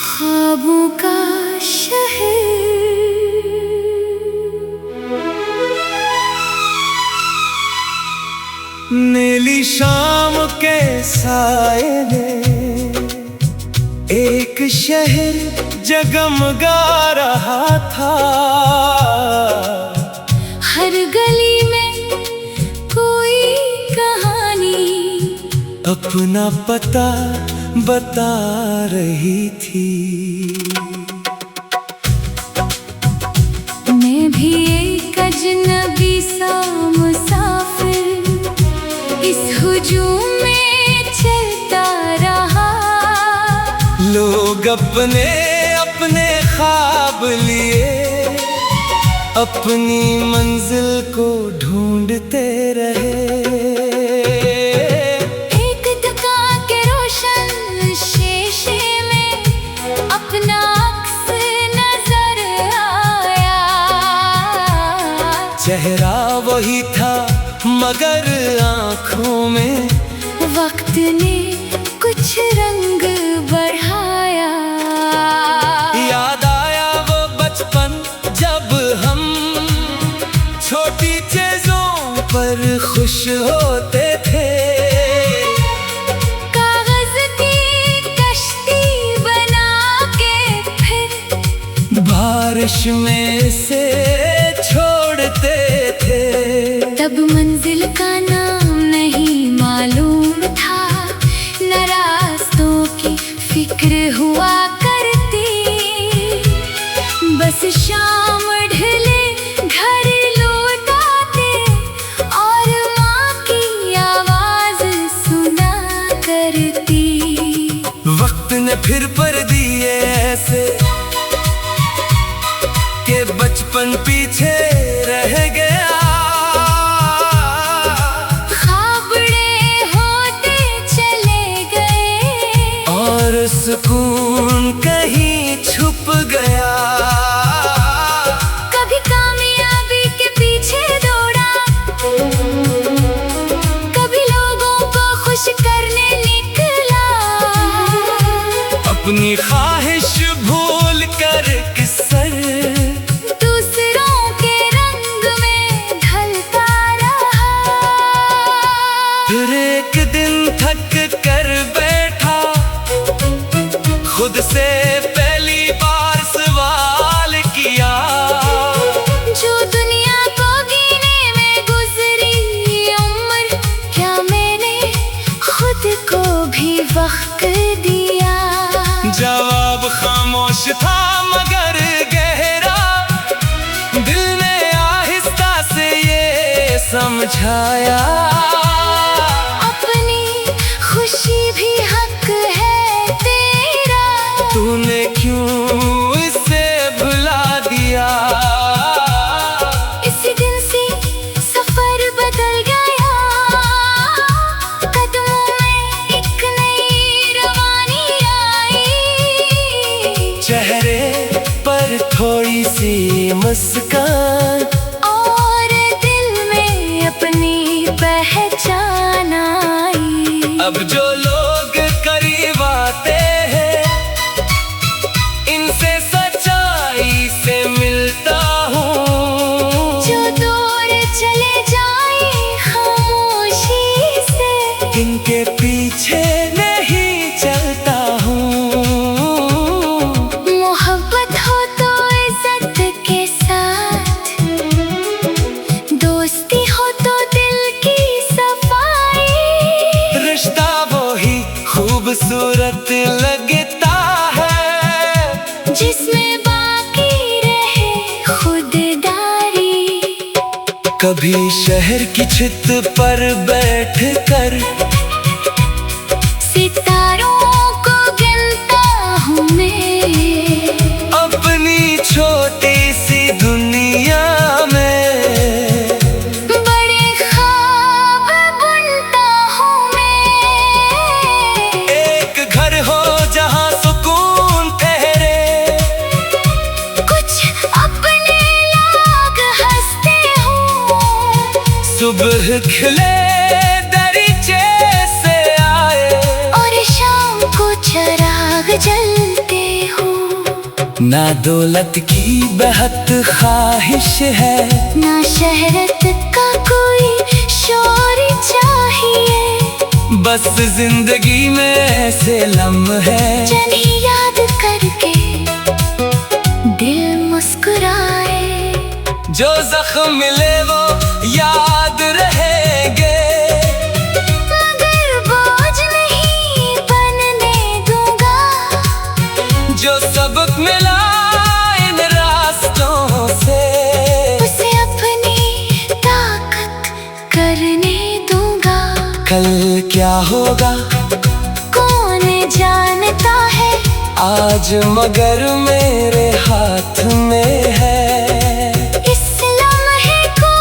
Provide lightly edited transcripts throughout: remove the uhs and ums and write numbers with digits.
ख्वाबों का शहर, नीली शाम के साए में एक शहर जगमगा रहा था। हर गली में कोई कहानी अपना पता बता रही थी। मैं भी एक अजनबी सा मुसाफिर इस हुजूम में चलता रहा। लोग अपने अपने ख्वाब लिए अपनी मंजिल को ढूंढते रहे। एक दुकान के रोशन शीशे में अपना अक्स नजर आया। चेहरा वही था मगर आँखों में वक्त ने कुछ रंग बढ़ाया। याद आया वो बचपन जब हम छोटी चीजों पर खुश होते थे। कागज की कश्ती बना के फिर बारिश में से छोड़ते थे। तब मंजिल का नाम नहीं मालूम था, न रास्तों की फिक्र हुआ करती। बस शाम ढले घर लौट आते और माँ की आवाज सुना करती। वक्त ने फिर पर दिए ऐसे कि बचपन पीछे रह गया। सुकून कहीं छुप गया। कभी कामयाबी के पीछे दौड़ा, कभी लोगों को खुश करने निकला। अपनी ख्वाहिश भूल कर किसर दूसरों के रंग में ढलता रहा। फिर एक दिन थक कर बैठा, खुद से पहली बार सवाल किया। जो दुनिया को जीने में गुजरी उम्र, क्या मैंने खुद को भी वक्त दिया? जवाब खामोश था मगर गहरा। दिल ने आहिस्ता से ये समझाया, अपनी खुशी भी हक है तेरा। तूने क्यों इसे भुला दिया? इसी दिन से सफर बदल गया, कदमों में एक नई रवानी आई। चेहरे पर थोड़ी सी मुस्कान और दिल में अपनी पहचान आई। अब जो लोग करीब आते हैं इनसे सच्चाई से मिलता हूँ। जो दूर चले जाए खामोशी से, इनके पीछे नहीं चलता हूँ। मोहब्बत हो तो इज्जत के साथ, दोस्ती हो तो दिल की सफाई। रिश्ता वही खूबसूरत लगता है जिसमें बाकी रहे खुददारी। कभी शहर की छत पर बैठकर सितारों को गिनता हूँ मैं, अपनी छोटी सी दुनिया में। बड़े ख्वाब बुनता हूँ मैं। एक घर हो जहाँ सुकून ठहरे, कुछ अपने लोग हंसते हो। सुबह खिले ना दौलत की बेहद ख्वाहिश है, ना शहरत का कोई शोर चाहिए। बस जिंदगी में ऐसे लम्हे जिन्हें याद करके दिल मुस्कुराए। जो जख्म मिले वो याद रहेंगे, मगर बोझ नहीं बनने दूंगा। जो सबक मिला इन रास्तों से उसे अपनी ताकत करने दूंगा। कल क्या होगा कौन जानता है, आज मगर मेरे हाथ में है। इस लम्हे को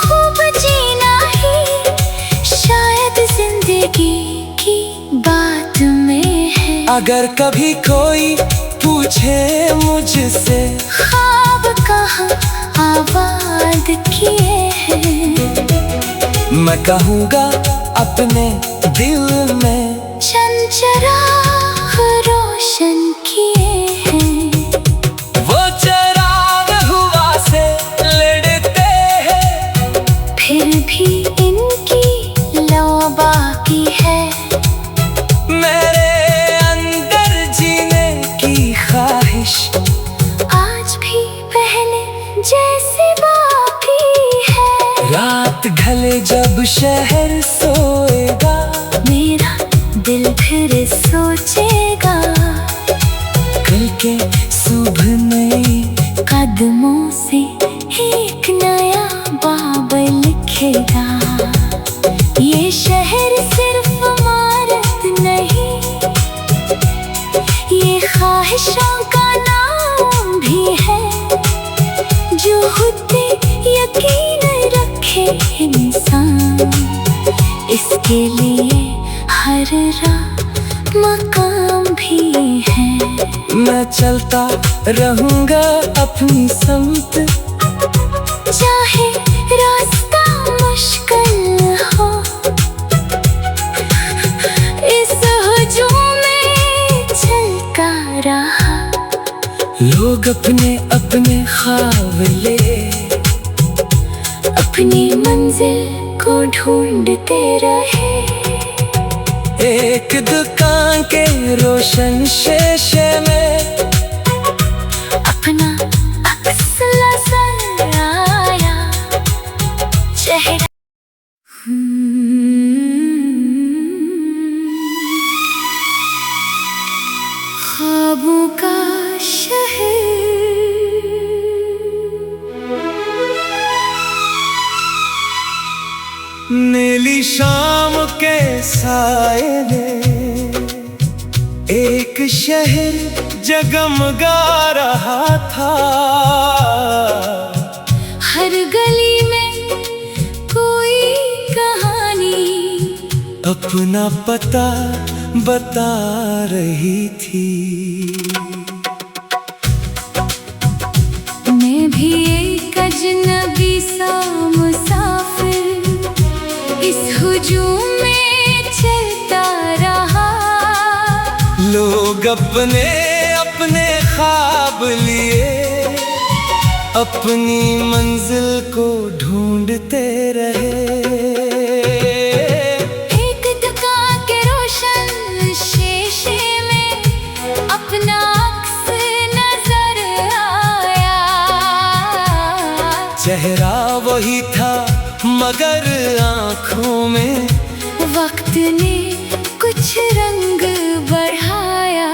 खूब जीना ही शायद जिंदगी की बात में है। अगर कभी कोई पूछे मुझसे ख्वाब कहाँ आबाद किए हैं, मैं कहूँगा अपने दिल में चंद चिराग रोशन किए हैं। वो चिराग हुआ से लड़ते हैं, फिर भी इनकी लौ बाकी है। मेरे अंदर जीने की ख्वाहिश आज भी पहले जैसी बाकी है। रात ढले जब शहर सोएगा, मेरा दिल फिर सोचेगा। कल के सुबह नई कदमों से एक नया बाब लिखेगा। ये शहर सिर्फ इमारत नहीं, ये ख्वाहिशों का नाम भी है। जो खुद यकीन रखे इंसान, इसके लिए हर राह मकाम भी है। मैं चलता रहूंगा अपनी समत, चाहे रास्ता मुश्किल हो। इस हुजूम में चलता रहा, लोग अपने अपने ख्वाब ले अपनी मंजिल को ढूंढते रहे। एक दुकान के रोशन शीशे में अपना अक्स नजर आया, चेहरा ख्वाबों का शहर। नीली शाम के साए ने एक शहर जगमगा रहा था। हर गली में कोई कहानी अपना पता बता रही थी। मैं भी एक अजनबी सा मुसाफिर इस हुजूम में चलता रहा। लोग अपने अपने ख्वाब लिए अपनी मंजिल को ढूंढते रहे। एक दुकान के रोशन शीशे में अपना अक्स नजर आया। चेहरा वही था मगर आँखों में वक्त ने कुछ रंग बढ़ाया।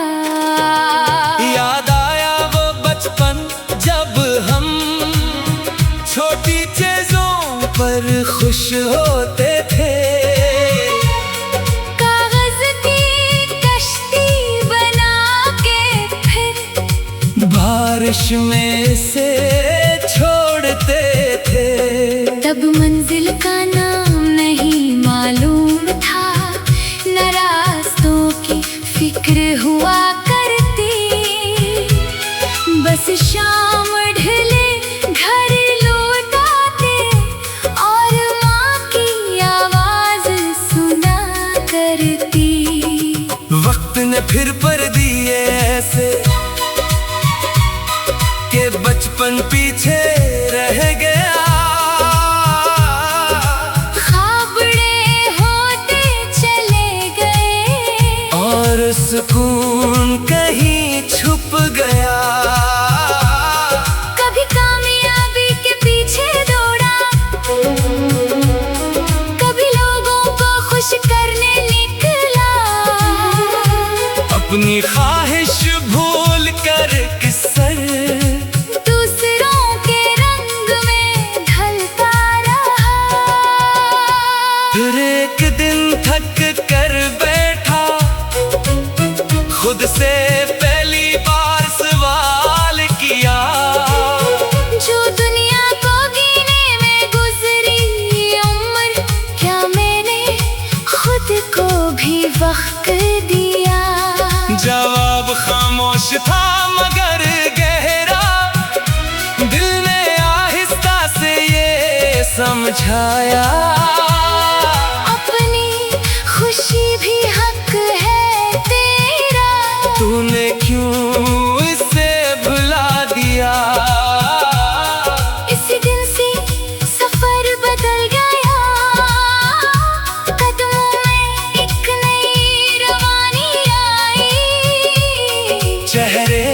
याद आया वो बचपन जब हम छोटी चीजों पर खुश होते थे। कागज की कश्ती बना के फिर बारिश में से छोड़ते थे। तब मंजिल का नाम नहीं मालूम था, न रास्तों की फिक्र हुआ करती। बस शाम ढले घर लौट आते और माँ की आवाज सुना करती। वक्त ने फिर पर दिए ऐसे बचपन पीछे रह गया। ख्वाब बड़े होते चले गए और सुकून कहीं छुप गया। कभी कामयाबी के पीछे दौड़ा, कभी लोगों को खुश करने निकला। अपनी ख्वाहिश भूल कर किसर दूसरों के रंग में ढलता रहा। फिर एक दिन थक कर बैठा, खुद से पहली बार सवाल किया। जो दुनिया को जीने में गुजरी उम्र, क्या मैंने खुद को भी वक्त दिया? जवाब खामोश था मगर गहरा, दिल ने आहिस्ता से ये समझाया। अपनी खुशी भी हक है तेरा, तूने क्यों इसे भुला दिया? इसी दिन से सफर बदल गया, कदमों में एक नई रवानी आई। चेहरे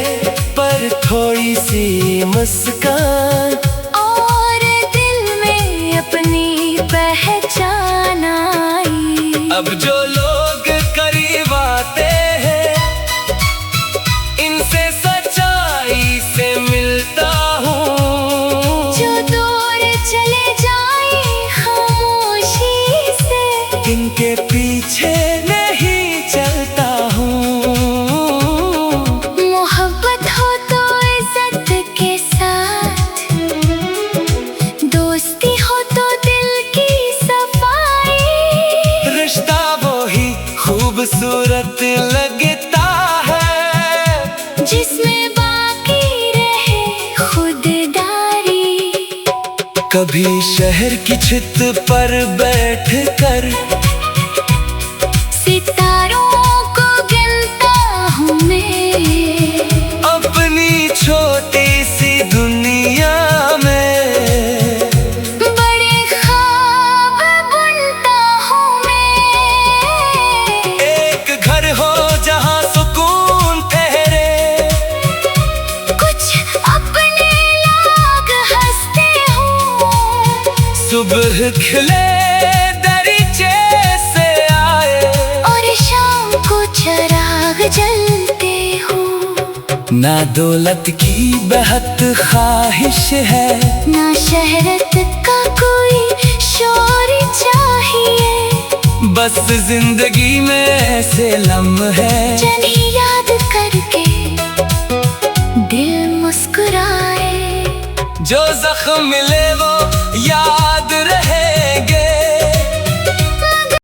पर थोड़ी सी मुस्कान, और दिल में अपनी पहचान आई। अब जो लोग करीब आते हैं, इनसे सच्चाई से मिलता हूँ। जो दूर चले जाए खामोशी से, इनके पीछे नहीं चलता हूँ। मोहब्बत हो तो इज्जत के साथ, दोस्ती हो तो दिल की सफाई। रिश्ता वो ही खूबसूरत लगता है, जिसमें बाकी रहे खुददारी। कभी शहर की छत पर बैठ कर सितारों को गिनता हूँ मैं, अपनी छोटी सी दुनिया में। बड़े ख्वाब बुनता हूँ मैं। एक घर हो जहाँ सुकून ठहरे, कुछ अपने लोग हंसते हो, सुबह खिले दरीचे से आए, और शाम को चिराग जलते हो। ना दौलत की बेहद ख्वाहिश है, ना शहरत का कोई शोर चाहिए, बस जिंदगी में ऐसे लम्हे जिन्हें याद करके दिल मुस्कुराए। जो जख्म मिले वो याद